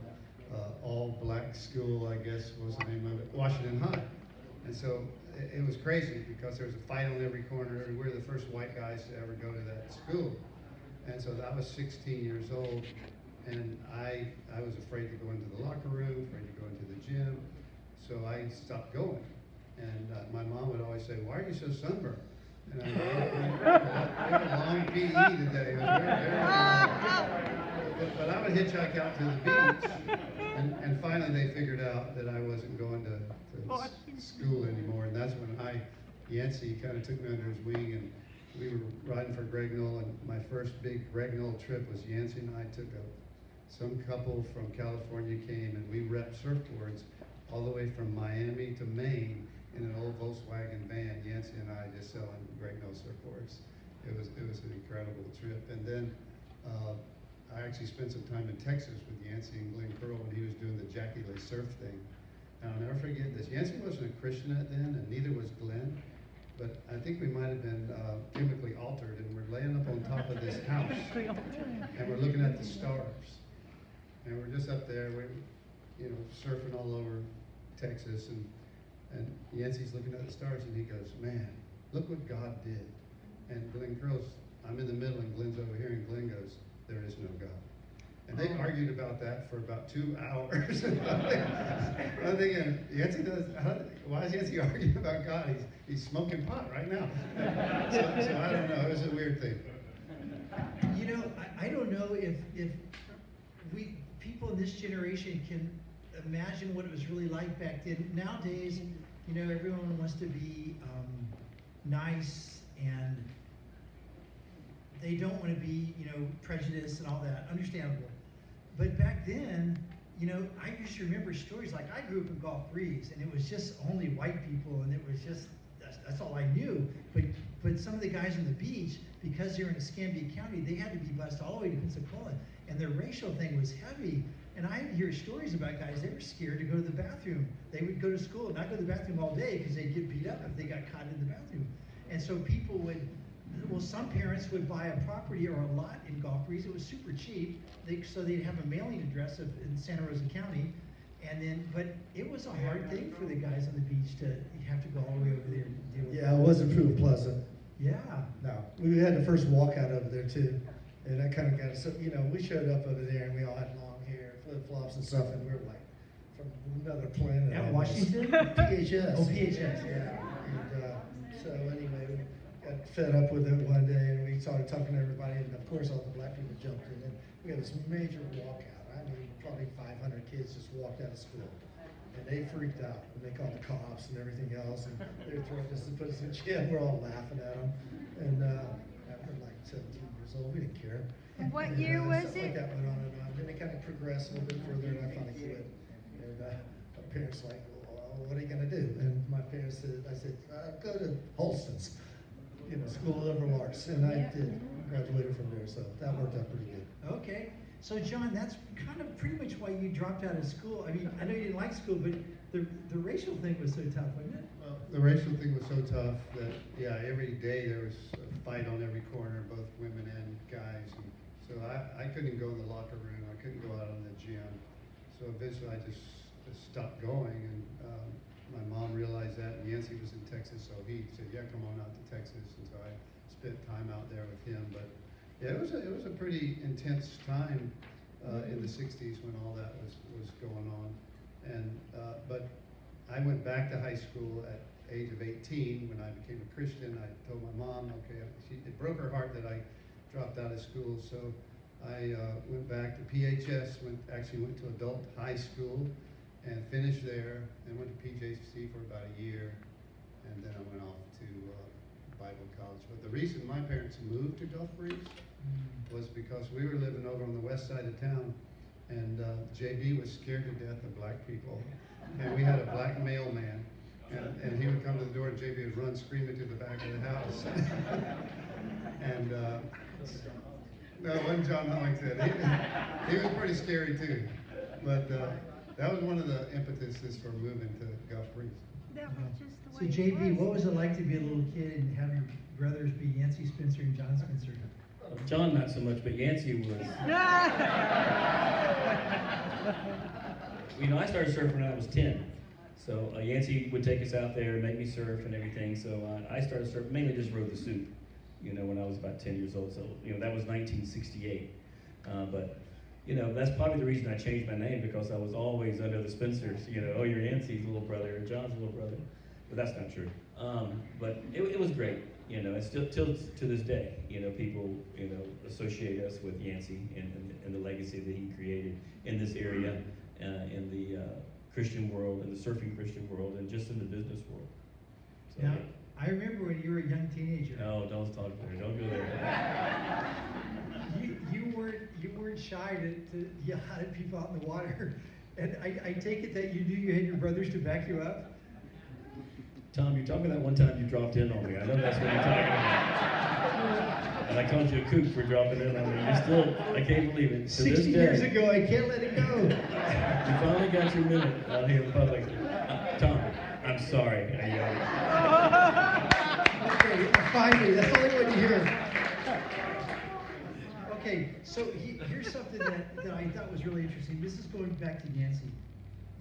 all-black school, I guess was the name of it, Washington High. And so it was crazy because there was a fight on every corner. We were the first white guys to ever go to that school. And so I was 16 years old, and I was afraid to go into the locker room, afraid to go into the gym. So I stopped going. And my mom would always say, why are you so sunburned? And I we had a long PE today. It was very long. But I would hitchhike out to the beach, and finally they figured out that I wasn't going to school anymore, and that's when Yancey kind of took me under his wing, and we were riding for Greg Knoll, and my first big Greg Knoll trip was Yancey and I took some couple from California came, and we repped surfboards all the way from Miami to Maine in an old Volkswagen van, Yancey and I just selling Greg Knoll surfboards. It was an incredible trip, and then I actually spent some time in Texas with Yancey and Glenn Curl when he was doing the Jackie Lay surf thing. And I'll never forget this. Yancey wasn't a Christian then, and neither was Glenn. But I think we might have been chemically altered, and we're laying up on top of this house, and we're looking at the stars. And we're just up there, we're, surfing all over Texas, and Yancey's looking at the stars, and he goes, man, look what God did. And Glenn Curl's, I'm in the middle, and Glenn's over here, and Glenn goes, there is no God. And they argued about that for about 2 hours. I'm thinking, Yancey why is Yancey arguing about God? He's smoking pot right now. So I don't know, it was a weird thing. You know, I don't know if people in this generation can imagine what it was really like back then. Nowadays, everyone wants to be nice, and they don't want to be, prejudiced and all that. Understandable. But back then, I used to remember stories like I grew up in Gulf Breeze, and it was just only white people, and it was just that's all I knew. But some of the guys on the beach, because they were in Escambia County, they had to be bused all the way to Pensacola, and the racial thing was heavy. And I hear stories about guys, they were scared to go to the bathroom. They would go to school and not go to the bathroom all day because they'd get beat up if they got caught in the bathroom. And so people would, some parents would buy a property or a lot in Gulf Breeze. It was super cheap, so they'd have a mailing address in Santa Rosa County. And then, but it was a hard thing for the guys on the beach to have to go all the way over there and deal with Yeah, it wasn't too pleasant. Yeah. No, we had the first walkout over there too, and I kind of got we showed up over there and we all had long hair, flip flops and stuff, and we were like from another planet. At Washington? PHS. Oh, PHS. Yeah. And so anyway, we got fed up with it one day, and we started talking to everybody, and of course all the black people jumped in, and we had this major walkout. I mean, probably 500 kids just walked out of school. And they freaked out, and they called the cops and everything else, and they were threatening us to put us in jail. We're all laughing at them. And after like 17 years old, we didn't care. What And, year was stuff like it? that went on and on. Then it kind of progressed a little bit further, and I finally quit. And my parents like, well, what are you gonna do? And my parents said, I said, go to Hutson, School of Liberal Arts, and I did. Graduated from there, so that worked out pretty good. Okay, so John, that's kind of pretty much why you dropped out of school. I mean, I know you didn't like school, but the racial thing was so tough, wasn't it? Well, the racial thing was so tough that, yeah, every day there was a fight on every corner, both women and guys. And so I couldn't go in the locker room, I couldn't go out in the gym. So eventually I just stopped going, and my mom realized that, and Yancey was in Texas, so he said, yeah, come on out to Texas. And so I spent time out there with him. But yeah, it was a pretty intense time in the 60s when all that was going on. And but I went back to high school at age of 18 when I became a Christian. I told my mom, okay, it broke her heart that I dropped out of school, so I went back to PHS, actually went to adult high school and finished there, and went to PJC for about a year, and then I went off to Bible college. But the reason my parents moved to Gulf Breeze was because we were living over on the west side of town, and JB was scared to death of black people, and we had a black mailman, and he would come to the door, and JB would run screaming to the back of the house. And no, it wasn't John Hollington. He was pretty scary too, but that was one of the impetuses for moving to Gulf Breeze. That was just the So way JB, it what was. was it like to be a little kid and have your brothers be Yancey Spencer and John Spencer? John, not so much, but Yancey was. I started surfing when I was 10. So Yancey would take us out there and make me surf and everything. So I started surfing, mainly just rode the soup, when I was about 10 years old. So, that was 1968. But, that's probably the reason I changed my name, because I was always under the Spencers. Oh, you're Yancey's little brother, or John's little brother. But that's not true. But it was great. And still till to this day, people, associate us with Yancey and the legacy that he created in this area, in the Christian world, in the surfing Christian world, and just in the business world. So, Now, I remember when you were a young teenager. no, don't talk there. Don't go there. You weren't shy to yell at people out in the water, and I take it that you knew you had your brothers to back you up. Tom, you're talking about that one time you dropped in on me. I know that's what you're talking about. And I called you a kook for dropping in on me. I can't believe it. To 60 this years day, ago, I can't let it go. you finally got your minute out here in public. Tom, I'm sorry. Okay, finally, that's all I wanted to hear. Okay, so here's something that I thought was really interesting. This is going back to Yancey.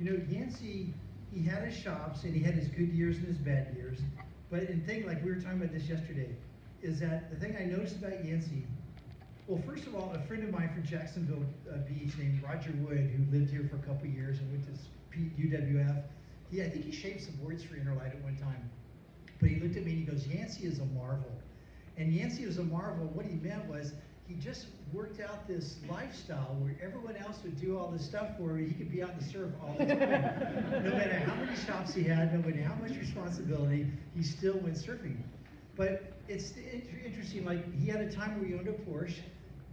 Yancey, he had his shops and he had his good years and his bad years. But the thing, like we were talking about this yesterday, is that the thing I noticed about Yancey, well, first of all, a friend of mine from Jacksonville Beach named Roger Wood, who lived here for a couple years and went to UWF, I think he shaped some boards for Interlight at one time. But he looked at me and he goes, Yancey is a marvel. And Yancey was a marvel. What he meant was he just worked out this lifestyle where everyone else would do all this stuff for him. He could be out in the surf all the time. No matter how many shops he had, no matter how much responsibility, he still went surfing. But it's interesting, like he had a time where he owned a Porsche,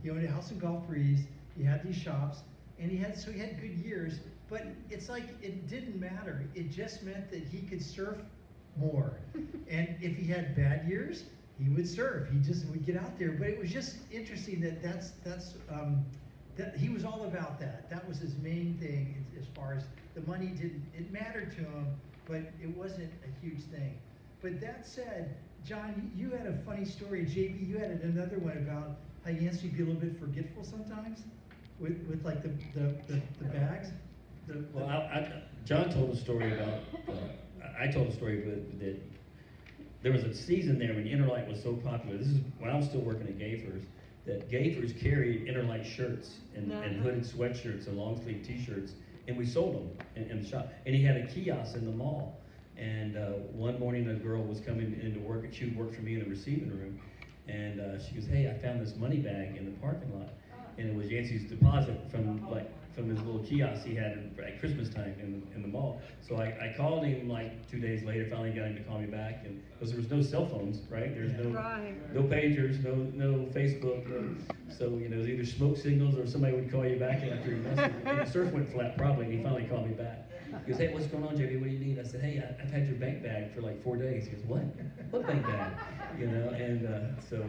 he owned a house in Gulf Breeze, he had these shops, and he had good years, but it's like it didn't matter. It just meant that he could surf more. And if he had bad years, he would surf. He just would get out there. But it was just interesting that he was all about that. That was his main thing as far as the money it mattered to him, but it wasn't a huge thing. But that said, John, you had a funny story. JB, you had another one about how Yancey would be a little bit forgetful sometimes with like the bags. John told a story about, I told a story that there was a season there when Interlight was so popular. This is when I was still working at GBAHS, that GBAHS carried Interlight shirts and hooded sweatshirts and long sleeve t-shirts, and we sold them in the shop. And he had a kiosk in the mall. And one morning a girl was coming into work, and she would work for me in the receiving room. And she goes, hey, I found this money bag in the parking lot. And it was Yancey's deposit from from his little kiosk he had at Christmas time in the mall. So I called him like 2 days later, finally got him to call me back, and because there was no cell phones, right? There's Right. no pagers, no Facebook. So, you know, it was either smoke signals or somebody would call you back after your message. And the surf went flat probably, and he finally called me back. He goes, hey, what's going on, JB? What do you need? I said, hey, I've had your bank bag for like 4 days. He goes, what? What bank bag? You know, and so,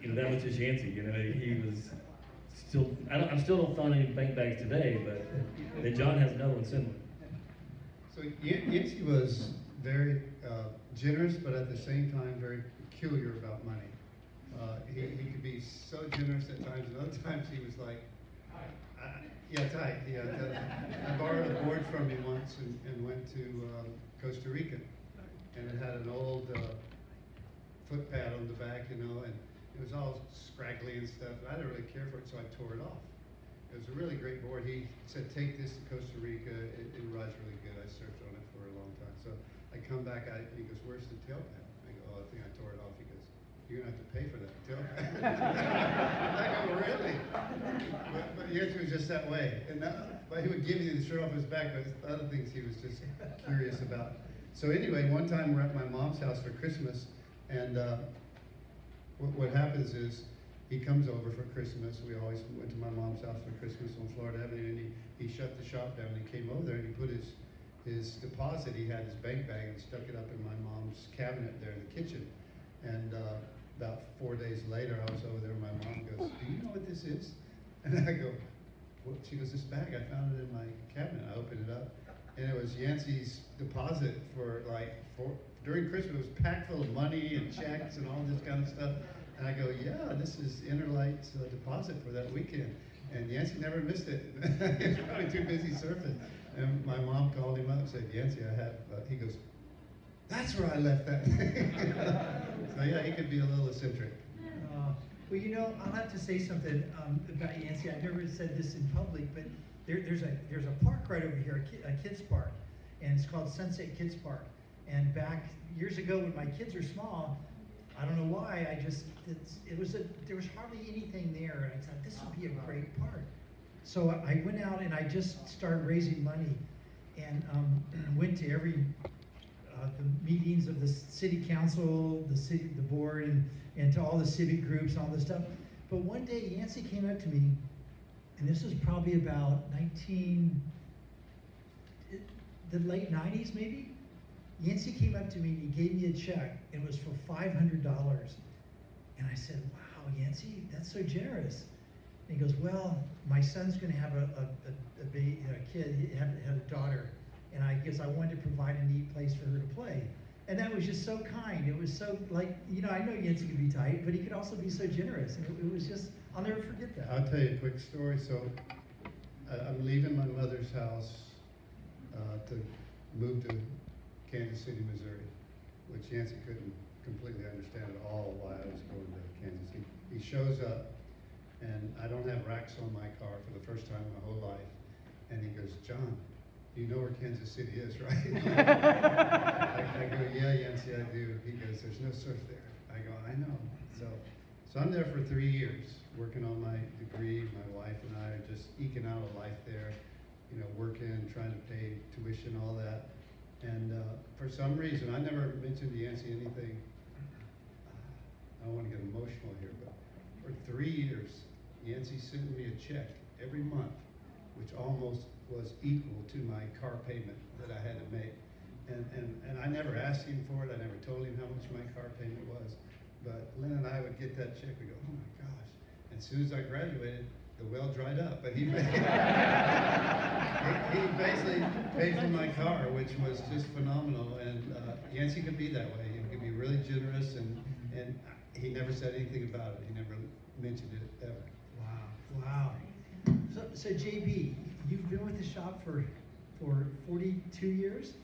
you know, that was just Yancey. You know, he was still, I still don't find any bank bags today, but then John has another one similar. So Yancey was very generous, but at the same time very peculiar about money. He could be so generous at times, and other times he was like, yeah, tight. Yeah, I borrowed a board from him once and went to Costa Rica, and it had an old footpad on the back, you know, and it was all scraggly and stuff, and I didn't really care for it, so I tore it off. It was a really great board. He said, take this to Costa Rica. It rides really good. I surfed on it for a long time. So I come back, he goes, where's the tail pad? I go, oh, I think I tore it off. He goes, you're going to have to pay for that tail pad. I go, really? But Yancey was just that way. And but he would give you the shirt off his back, but other things he was just curious about. So anyway, one time we're at my mom's house for Christmas, and what happens is he comes over for Christmas. We always went to my mom's house for Christmas on Florida Avenue, and he shut the shop down. And he came over there and he put his deposit. He had his bank bag and stuck it up in my mom's cabinet there in the kitchen. And about 4 days later, I was over there, and my mom goes, do you know what this is? And I go, what? She goes, this bag, I found it in my cabinet. I opened it up, and it was Yancey's deposit for during Christmas. It was packed full of money and checks and all this kind of stuff. And I go, yeah, this is Interlight's deposit for that weekend. And Yancey never missed it. He was probably too busy surfing. And my mom called him up and said, Yancey, I have, he goes, that's where I left that. So yeah, he could be a little eccentric. Well, you know, I'll have to say something about Yancey. I've never said this in public, but there's a park right over here, a kids park, and it's called Sunset Kids Park. And back years ago when my kids were small, I don't know why, there was hardly anything there, and I thought this would be a great park. So I went out and I just started raising money, and went to every the meetings of the city council, the board, and to all the civic groups and all this stuff. But one day Yancey came up to me, and this was probably about the late 90s maybe. Yancey came up to me and he gave me a check. It was for $500. And I said, wow, Yancey, that's so generous. And he goes, well, my son's going to have a kid, he had a daughter. And I guess I wanted to provide a neat place for her to play. And that was just so kind. It was so, like, you know, I know Yancey could be tight, but he could also be so generous. And it was just, I'll never forget that. I'll tell you a quick story. So I'm leaving my mother's house to move to Kansas City, Missouri, which Yancey couldn't completely understand at all why I was going to Kansas City. He shows up, and I don't have racks on my car for the first time in my whole life. And he goes, John, you know where Kansas City is, right? I go, yeah, Yancey, I do. He goes, there's no surf there. I go, I know. So I'm there for 3 years, working on my degree. My wife and I are just eking out a life there, you know, working, trying to pay tuition, all that. And for some reason, I never mentioned to Yancey anything. I don't want to get emotional here, but for 3 years, Yancey sent me a check every month, which almost was equal to my car payment that I had to make. And I never asked him for it. I never told him how much my car payment was. But Lynn and I would get that check. We go, oh my gosh. And as soon as I graduated, the well dried up. But he basically paid for my car, which was just phenomenal. And Yancey could be that way. He could be really generous, and he never said anything about it. He never mentioned it ever. Wow. So JB, you've been with the shop for 42 years?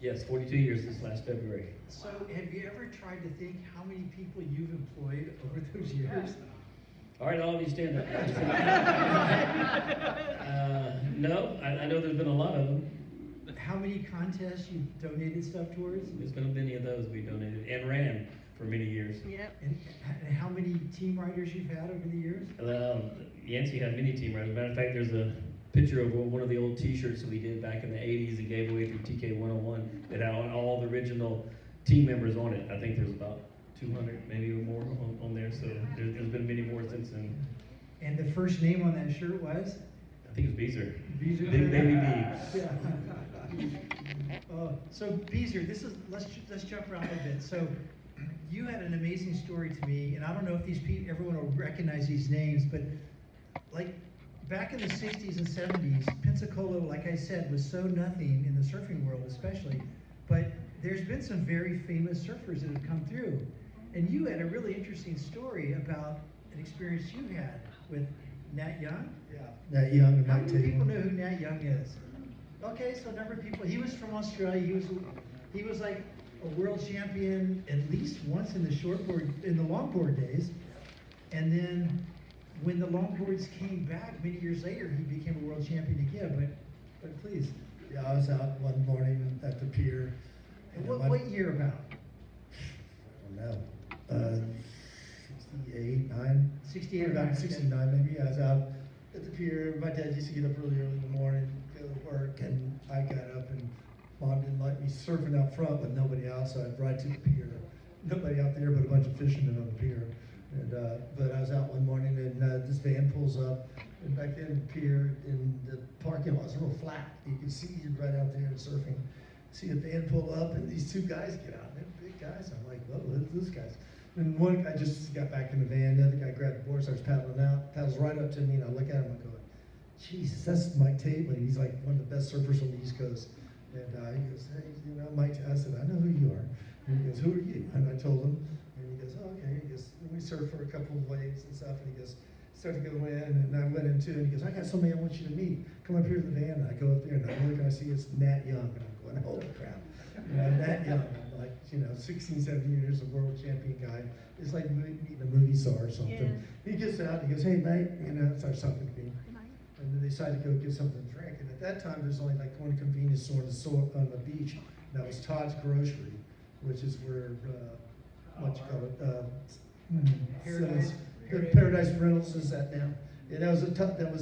Yes, 42 years this last February. So have you ever tried to think how many people you've employed over those years? All right, all of you stand up. No, I know there's been a lot of them. How many contests you've donated stuff towards? There's been many of those we donated and ran for many years. Yep. And how many team riders you've had over the years? Yancey had many team riders. As a matter of fact, there's a picture of one of the old T-shirts that we did back in the '80s and gave away through TK 101 that had all the original team members on it. I think there's about 200, maybe or more on there. So there's been many more since then. And the first name on that shirt was? I think it was Beezer. Beezer. Baby B. Yeah. So Beezer, let's jump around a little bit. So you had an amazing story to me, and I don't know if everyone will recognize these names, but like back in the 60s and 70s, Pensacola, like I said, was so nothing in the surfing world especially, but there's been some very famous surfers that have come through. And you had a really interesting story about an experience you had with Nat Young? Yeah, Nat Young and How Mike many people Tatum. know who Nat Young is? Okay, so a number of people. He was from Australia. He was like a world champion at least once in the longboard days. And then when the longboards came back many years later, he became a world champion again. But please. Yeah, I was out one morning at the pier. And what year about? I don't know. 68, 9? 68 or About 9, 69 maybe. I was out at the pier. My dad used to get up really early in the morning, go to work, and I got up and Mom didn't like me surfing out front with nobody else, so I'd ride to the pier. Nobody out there but a bunch of fishermen on the pier. And but I was out one morning and this van pulls up, and back then the pier in the parking lot was a little flat. You could see you right out there surfing. See a van pull up and these two guys get out. They're big guys. I'm like, whoa, who's those guys? And one guy just got back in the van. The other guy grabbed the board, starts paddling out, paddles right up to me, and I look at him and go, Jesus, that's Mike Tatum. He's like one of the best surfers on the East Coast. And he goes, hey, you know, Mike, I said, I know who you are. And he goes, who are you? And I told him, and he goes, oh, okay. He goes, we surfed for a couple of waves and stuff, and he goes, started to go in, and I went in too, and he goes, I got somebody I want you to meet. Come up here to the van, and I go up there, and I look, and I see it's Nat Young, and I'm going, holy crap. You know, Nat Young, like, 16, 17 years, a world champion guy. It's like meeting a movie star or something. Yeah. He gets out, he goes, hey, mate, starts talking to me. And then they decided to go get something to drink. And at that time, there's only like one convenience store on the beach. And that was Todd's Grocery, which is where, what you call it? Paradise Rentals is that now. And that was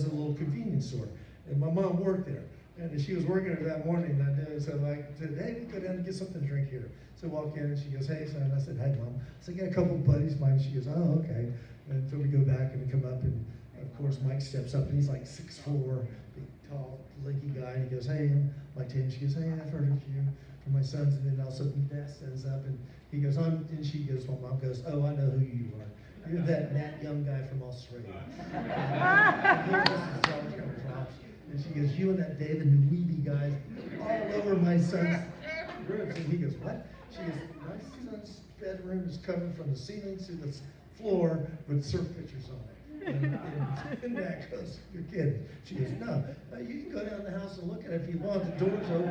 a little convenience store. And my mom worked there. And she was working there that morning. And I did, so I said, hey, we go down and get something to drink here. So I walk in and she goes, hey, son. I said, hey, Mom. So I got a couple of buddies of mine. She goes, oh, okay. And so we go back and we come up and of course, Mike steps up, and he's like 6'4", big, tall, lanky guy, and he goes, hey, I'm Mike Tatum. She goes, hey, I've heard of you from my sons. And then all of a sudden, Nat stands up, and he goes, and she goes, my mom goes, oh, I know who you are. You're that Nat Young guy from Australia. And she goes, you and that David Nuibi guy all over my son's ribs. And he goes, what? She goes, my son's bedroom is covered from the ceiling to the floor with surf pictures on it. And Nat goes, you're kidding. She goes, no, you can go down the house and look at it if you want. The door's open.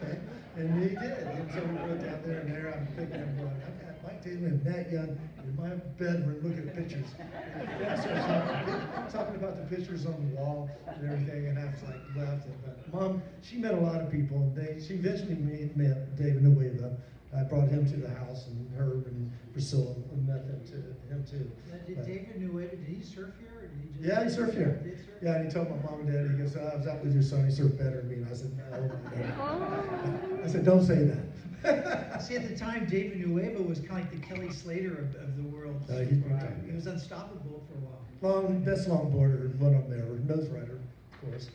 Okay. And he did. And so we went down there, and there I'm thinking, I'm going, I've got Mike Tatum and Nat Young in my bedroom looking at pictures. And I started talking about the pictures on the wall and everything, and I was like laughing. But Mom, she met a lot of people. She eventually met David Nueva. I brought him to the house, and Herb and Priscilla met him too. Did David Nueva, did he surf here? Or did he just Yeah, he surfed here. Did he surf? Yeah, and he told my mom and dad, he goes, I was out with your son, he surfed better than me. And I said, no. I said, don't say that. See, at the time, David Nueva was kind of like the Kelly Slater of the world. He's been time, He was unstoppable for a while. Best longboarder, one of them ever, nose rider, of course,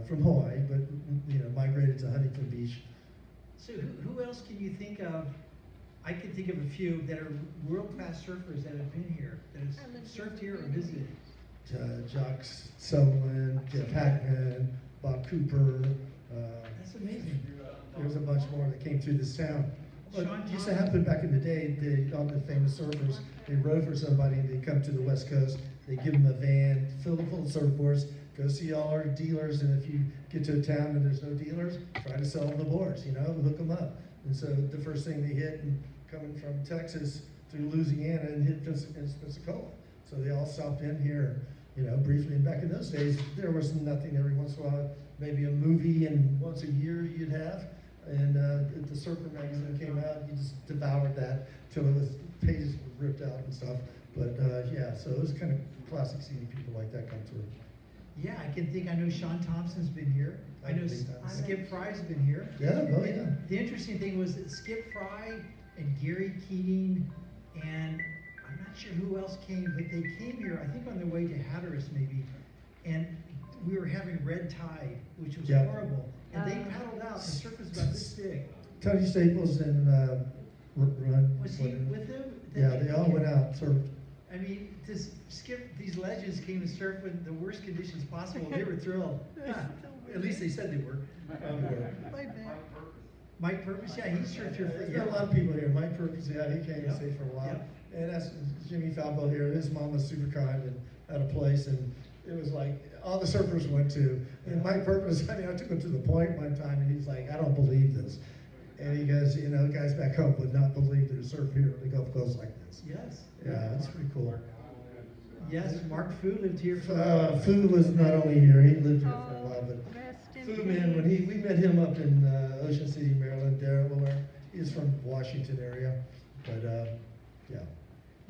from Hawaii, but migrated to Huntington Beach. So who else can you think of? I can think of a few that are world-class surfers that have been here, that have surfed here or visited. Jock Sutherland, Jeff Hackman, Bob Cooper. That's amazing. There's a bunch more that came through this town. But Sean it used to Thomas. happen back in the day, all the famous surfers, they rode for somebody and they come to the West Coast, they give them a van, fill it full of surfboards, go see all our dealers, and if you get to a town and there's no dealers, try to sell them the boards, hook them up. And so the first thing they hit, and coming from Texas through Louisiana and hit Pensacola. So they all stopped in here, briefly. And back in those days, there was nothing. Every once in a while, maybe a movie, and once a year you'd have. And if the Surfer magazine came out, you just devoured that till it was pages were ripped out and stuff. But yeah, so it was kind of classic seeing people like that come through. Yeah, I can think, I know Sean Thompson's been here. I know Skip Fry's been here. Yeah, oh, yeah. The interesting thing was that Skip Fry and Gary Keating and I'm not sure who else came, but they came here, I think on their way to Hatteras maybe, and we were having red tide, which was Yeah. horrible. And they paddled out, the surf was about this big. Tony Staples and Run. Was he with them? Yeah, they all went out, surfed. I mean, these legends came to surf in the worst conditions possible. They were thrilled. Yeah, at least they said they were. Mike Purpose, yeah, he surfed here for There's got a lot of people here. Mike Purpose, yeah, he came to Yep. stay for a while. Yep. And that's Jimmy Falco here. His mom was super kind and had a place, and it was like all the surfers went to. And Mike Purpose, I mean, I took him to the point one time, and he's like, I don't believe this. And he goes, you know, guys back home would not believe there's surf here at the Gulf Coast like this. Yes. Yeah, that's pretty cool. Yes, Mark Fu lived here for. Fu was not only here, he lived here for a while, but Rest in Fu, man, when we met him up in Ocean City, Maryland, Delaware. He's from Washington area, but yeah.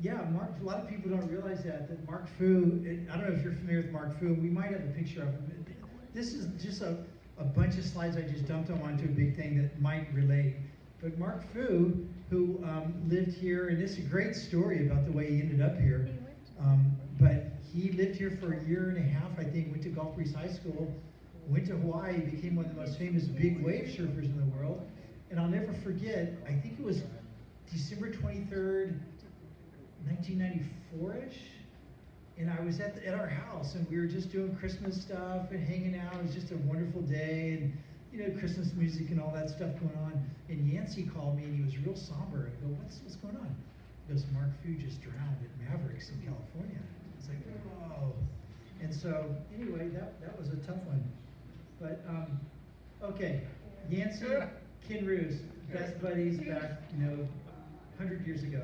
Yeah, Mark, a lot of people don't realize that Mark Fu, I don't know if you're familiar with Mark Fu, we might have a picture of him. This is just a bunch of slides I just dumped him onto a big thing that might relate. But Mark Fu, who lived here, and it's a great story about the way he ended up here. But he lived here for a year and a half, I think, went to Gulf Breeze High School, went to Hawaii, became one of the most famous big wave surfers in the world. And I'll never forget, I think it was December 23rd, 1994-ish, and I was at our house, and we were just doing Christmas stuff and hanging out. It was just a wonderful day, and you know, Christmas music and all that stuff going on. And Yancey called me, and he was real somber. I go, what's going on? He goes, Mark Fu just drowned at Mavericks in California. It's like, whoa. And so, anyway, that was a tough one. But, okay, Yancey, Ken Roos, best buddies back, 100 years ago.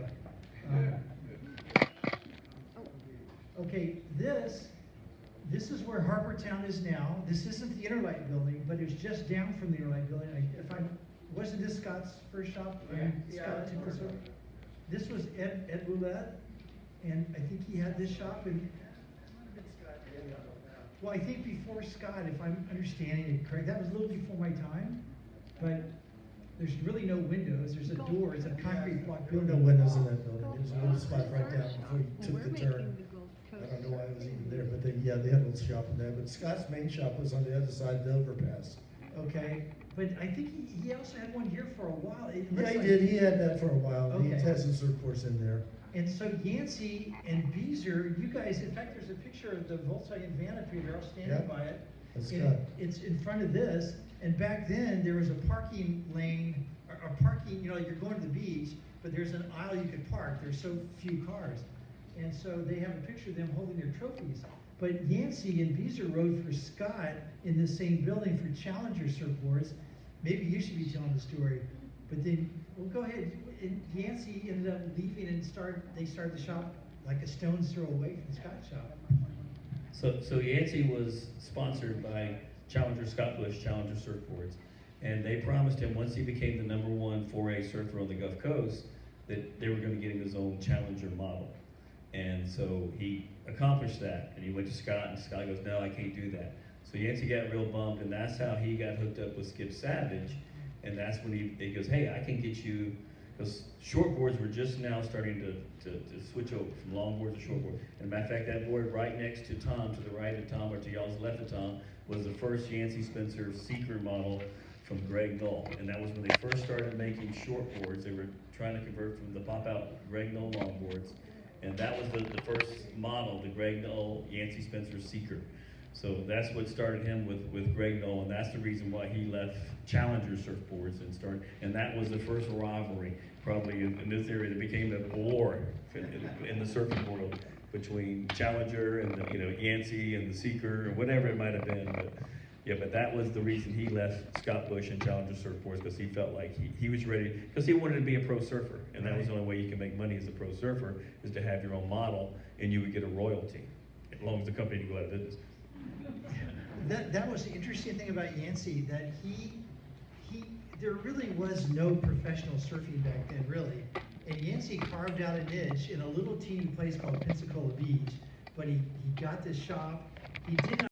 Okay, this is where Harbor Town is now. This isn't the Interlight building, but it's just down from the Interlight building. Wasn't this Scott's first shop? Scott took this over. This was Ed Roulette, and I think he had this shop. Well, I think before Scott, if I'm understanding it correct, that was a little before my time, but there's really no windows. There's a door. It's a concrete block There were building. no windows in that building. There's a little spot right down before you took the turn. I don't know why it was even there, but they had a little shop in there. But Scott's main shop was on the other side of the overpass. Okay, but I think he also had one here for a while. It Yeah, looks he like- did. He had that for a while. He Okay. had some surfboards in there. And so Yancey and Beezer, you guys, in fact, there's a picture of the Volkswagen van up here. They're all standing Yeah, by it. that's And good. It's in front of this. And back then, there was a parking lane, or parking, you're going to the beach, but there's an aisle you could park. There's so few cars. And so they have a picture of them holding their trophies. But Yancey and Beezer rode for Scott in the same building for Challenger surfboards. Maybe you should be telling the story. But then, well, go ahead. And Yancey ended up leaving and they started the shop like a stone's throw away from Scott's shop. So Yancey was sponsored by Challenger Scott Bush, Challenger Surfboards. And they promised him once he became the #1 4A surfer on the Gulf Coast that they were going to get him his own Challenger model. And so he accomplished that, and he went to Scott, and Scott goes, no, I can't do that. So Yancey got real bummed, and that's how he got hooked up with Skip Savage, and that's when he goes, hey, I can get you, because shortboards were just now starting to switch over from longboard to shortboard. And matter of fact, that board right next to Tom, to the right of Tom, or to y'all's left of Tom, was the first Yancey Spencer Seeker model from Greg Knoll. And that was when they first started making shortboards. They were trying to convert from the pop-out Greg Knoll longboards. And that was the first model, the Greg Knoll Yancey Spencer Seeker. So that's what started him with Greg Knoll, and that's the reason why he left Challenger surfboards and that was the first rivalry, probably in this area, that became a war in the surfing world between Challenger and Yancey and the Seeker, or whatever it might have been. But that was the reason he left Scott Bush and Challenger surfboards, because he felt like he was ready, because he wanted to be a pro surfer, and that was the only way you can make money as a pro surfer, is to have your own model, and you would get a royalty, as long as the company didn't go out of business. That was the interesting thing about Yancey, that there really was no professional surfing back then, really. And Yancey carved out a niche in a little teeny place called Pensacola Beach, but he got this shop. He did not